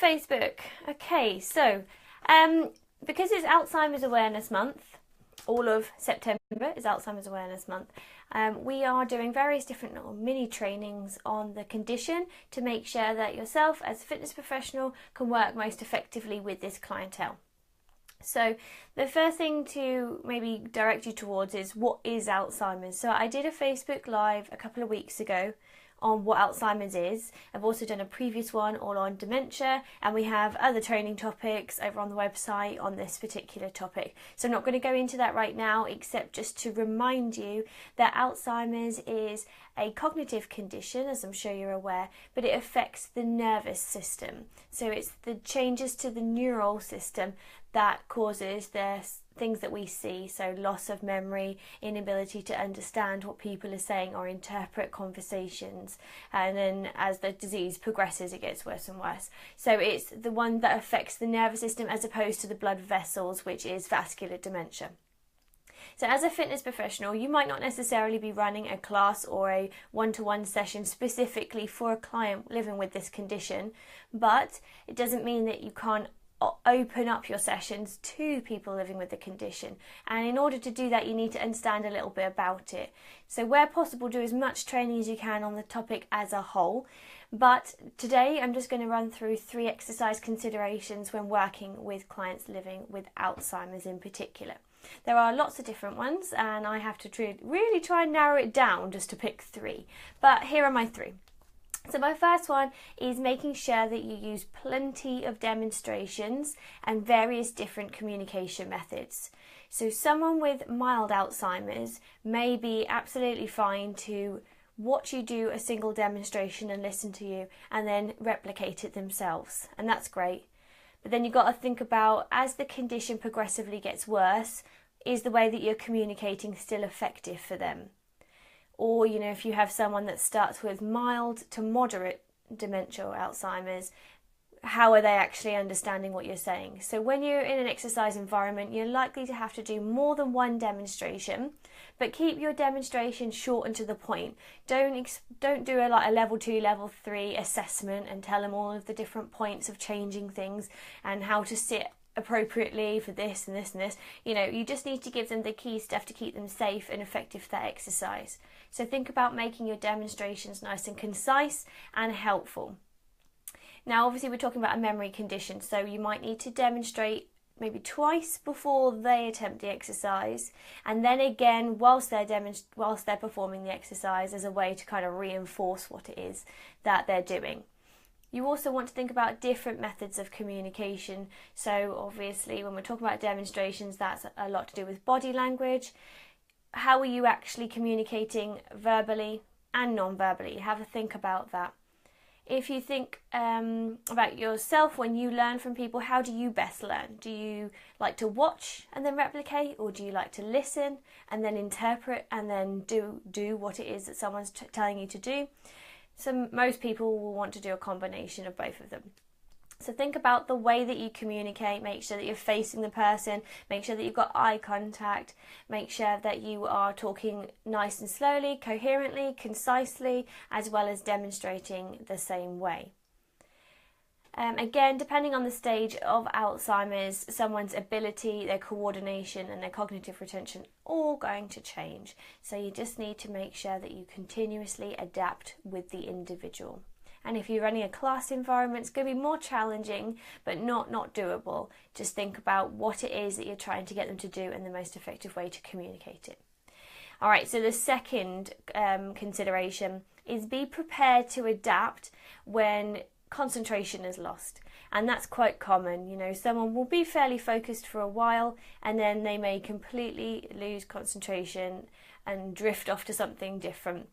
Facebook. Okay, so because it's Alzheimer's Awareness Month, all of September is Alzheimer's Awareness Month, we are doing various different little mini trainings on the condition to make sure that yourself as a fitness professional can work most effectively with this clientele. So the first thing to maybe direct you towards is, what is Alzheimer's? So I did a Facebook Live a couple of weeks ago on what Alzheimer's is. I've also done a previous one all on dementia, and we have other training topics over on the website on this particular topic. So I'm not going to go into that right now, except just to remind you that Alzheimer's is a cognitive condition, as I'm sure you're aware, but it affects the nervous system. So it's the changes to the neural system that causes the things that we see, so loss of memory, inability to understand what people are saying or interpret conversations, and then as the disease progresses it gets worse and worse. So it's the one that affects the nervous system as opposed to the blood vessels, which is vascular dementia. So as a fitness professional, you might not necessarily be running a class or a one-to-one session specifically for a client living with this condition, but it doesn't mean that you can't open up your sessions to people living with the condition, and in order to do that you need to understand a little bit about it. So where possible, do as much training as you can on the topic as a whole, but today I'm just going to run through 3 exercise considerations when working with clients living with Alzheimer's in particular. There are lots of different ones and I have to really try and narrow it down just to pick 3, but here are my 3. So my first one is making sure that you use plenty of demonstrations and various different communication methods. So someone with mild Alzheimer's may be absolutely fine to watch you do a single demonstration and listen to you and then replicate it themselves, and that's great. But then you've got to think about, as the condition progressively gets worse, is the way that you're communicating still effective for them? Or, you know, if you have someone that starts with mild to moderate dementia or Alzheimer's, how are they actually understanding what you're saying? So when you're in an exercise environment, you're likely to have to do more than one demonstration, but keep your demonstration short and to the point. Don't do a level 2, level 3 assessment and tell them all of the different points of changing things and how to sit appropriately for this and this and this. You know, you just need to give them the key stuff to keep them safe and effective for that exercise. So think about making your demonstrations nice and concise and helpful. Now obviously we're talking about a memory condition, so you might need to demonstrate maybe twice before they attempt the exercise, and then again whilst they're performing the exercise, as a way to kind of reinforce what it is that they're doing. You also want to think about different methods of communication. So obviously when we're talking about demonstrations, that's a lot to do with body language. How are you actually communicating verbally and non-verbally? Have a think about that. If you think about yourself when you learn from people, how do you best learn? Do you like to watch and then replicate, or do you like to listen and then interpret and then do what it is that someone's telling you to do? So most people will want to do a combination of both of them. So think about the way that you communicate. Make sure that you're facing the person, make sure that you've got eye contact, make sure that you are talking nice and slowly, coherently, concisely, as well as demonstrating the same way. Again, depending on the stage of Alzheimer's, someone's ability, their coordination and their cognitive retention all going to change. So you just need to make sure that you continuously adapt with the individual. And if you're running a class environment, it's going to be more challenging, but not doable. Just think about what it is that you're trying to get them to do and the most effective way to communicate it. All right, so the second consideration is be prepared to adapt when concentration is lost. And that's quite common. You know, someone will be fairly focused for a while and then they may completely lose concentration and drift off to something different.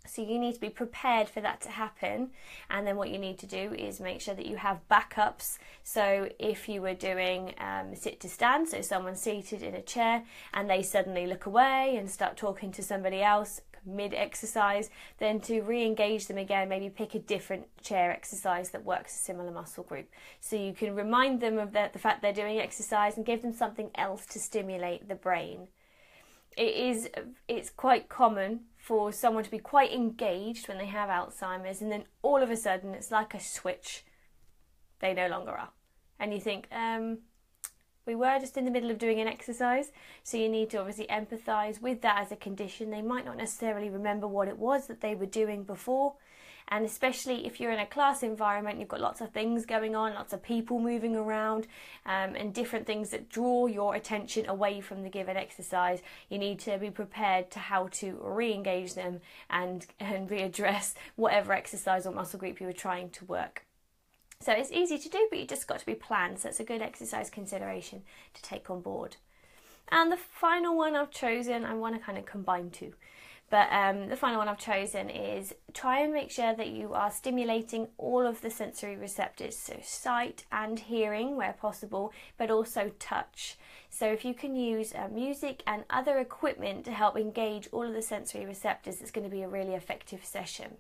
So you need to be prepared for that to happen, and then what you need to do is make sure that you have backups. So if you were doing sit to stand, so someone's seated in a chair and they suddenly look away and start talking to somebody else mid-exercise, then to re-engage them again, maybe pick a different chair exercise that works a similar muscle group. So you can remind them of the fact they're doing exercise and give them something else to stimulate the brain. It's quite common for someone to be quite engaged when they have Alzheimer's, and then all of a sudden it's like a switch. they no longer are. And you think, we were just in the middle of doing an exercise, so you need to obviously empathise with that as a condition. They might not necessarily remember what it was that they were doing before, and especially if you're in a class environment, you've got lots of things going on, lots of people moving around, and different things that draw your attention away from the given exercise. You need to be prepared to how to re-engage them and readdress whatever exercise or muscle group you were trying to work. So it's easy to do, but you just got to be planned. So it's a good exercise consideration to take on board. And the final one I've chosen, I want to kind of combine two. But the final one I've chosen is try and make sure that you are stimulating all of the sensory receptors, so sight and hearing where possible, but also touch. So if you can use music and other equipment to help engage all of the sensory receptors, it's going to be a really effective session.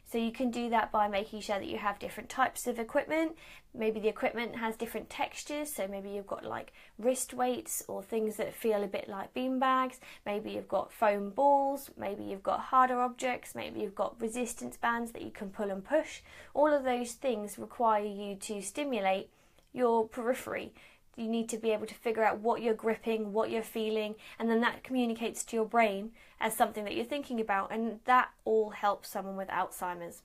So you can do that by making sure that you have different types of equipment. Maybe the equipment has different textures, so maybe you've got like wrist weights or things that feel a bit like bean bags. Maybe you've got foam balls, maybe you've got harder objects, maybe you've got resistance bands that you can pull and push. All of those things require you to stimulate your periphery. You need to be able to figure out what you're gripping, what you're feeling, and then that communicates to your brain as something that you're thinking about, and that all helps someone with Alzheimer's.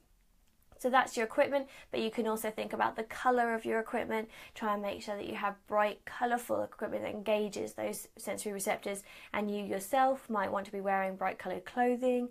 So that's your equipment, but you can also think about the colour of your equipment. Try and make sure that you have bright, colourful equipment that engages those sensory receptors, and you yourself might want to be wearing bright coloured clothing.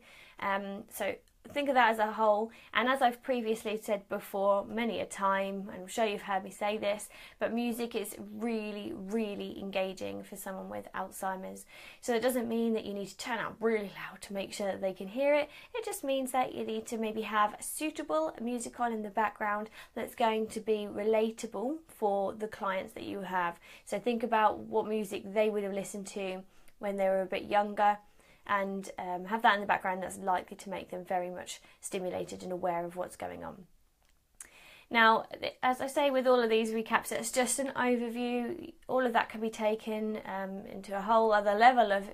So think of that as a whole, and as I've previously said before many a time, I'm sure you've heard me say this, but music is really, really engaging for someone with Alzheimer's. So it doesn't mean that you need to turn out really loud to make sure that they can hear it. It just means that you need to maybe have suitable music on in the background that's going to be relatable for the clients that you have. So think about what music they would have listened to when they were a bit younger, and have that in the background that's likely to make them very much stimulated and aware of what's going on. Now, as I say with all of these recaps, it's just an overview. All of that can be taken into a whole other level of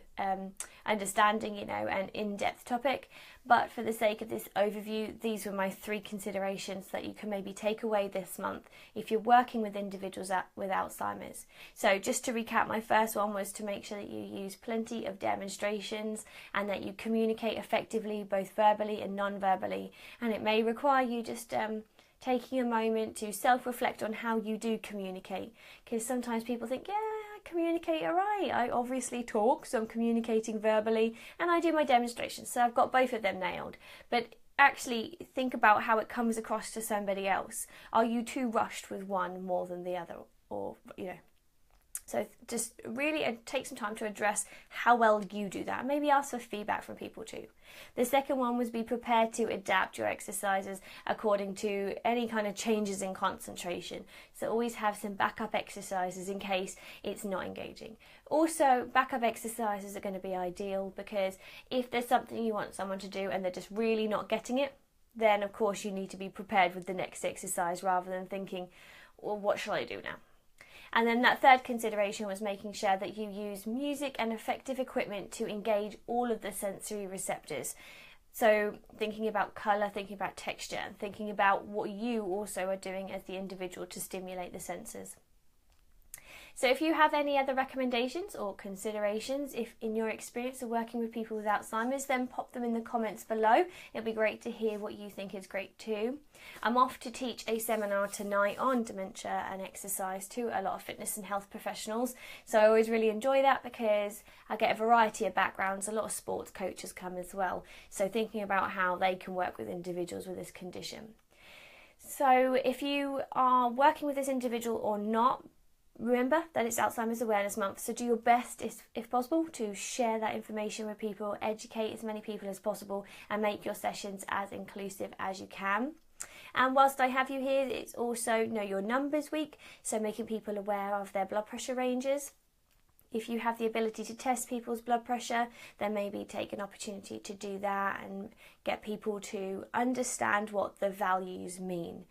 understanding, an in-depth topic. But for the sake of this overview, these were my 3 considerations that you can maybe take away this month if you're working with individuals with Alzheimer's. So just to recap, my first one was to make sure that you use plenty of demonstrations and that you communicate effectively, both verbally and non-verbally. And it may require you just taking a moment to self-reflect on how you do communicate, because sometimes people think, yeah, I communicate all right, I obviously talk, so I'm communicating verbally, and I do my demonstrations, so I've got both of them nailed. But actually think about how it comes across to somebody else. Are you too rushed with one more than the other, or so just really take some time to address how well you do that. Maybe ask for feedback from people too. The second one was be prepared to adapt your exercises according to any kind of changes in concentration. So always have some backup exercises in case it's not engaging. Also, backup exercises are going to be ideal, because if there's something you want someone to do and they're just really not getting it, then of course you need to be prepared with the next exercise rather than thinking, well, what shall I do now? And then that third consideration was making sure that you use music and effective equipment to engage all of the sensory receptors. So thinking about colour, thinking about texture, and thinking about what you also are doing as the individual to stimulate the senses. So if you have any other recommendations or considerations, if in your experience of working with people with Alzheimer's, then pop them in the comments below. It'll be great to hear what you think is great too. I'm off to teach a seminar tonight on dementia and exercise to a lot of fitness and health professionals. So I always really enjoy that because I get a variety of backgrounds. A lot of sports coaches come as well. So thinking about how they can work with individuals with this condition. So if you are working with this individual or not, remember that it's Alzheimer's Awareness Month, so do your best, if possible, to share that information with people, educate as many people as possible, and make your sessions as inclusive as you can. And whilst I have you here, it's also Know Your Numbers Week, so making people aware of their blood pressure ranges. If you have the ability to test people's blood pressure, then maybe take an opportunity to do that and get people to understand what the values mean.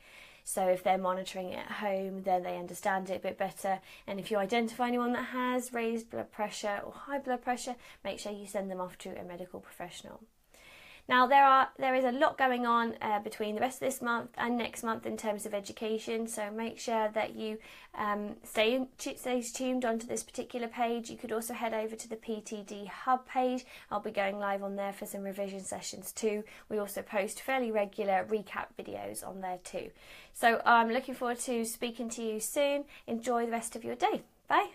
So if they're monitoring it at home, then they understand it a bit better. And if you identify anyone that has raised blood pressure or high blood pressure, make sure you send them off to a medical professional. Now there is a lot going on between the rest of this month and next month in terms of education, so make sure that you stay tuned onto this particular page. You could also head over to the PTD Hub page. I'll be going live on there for some revision sessions too. We also post fairly regular recap videos on there too. So I'm looking forward to speaking to you soon. Enjoy the rest of your day. Bye.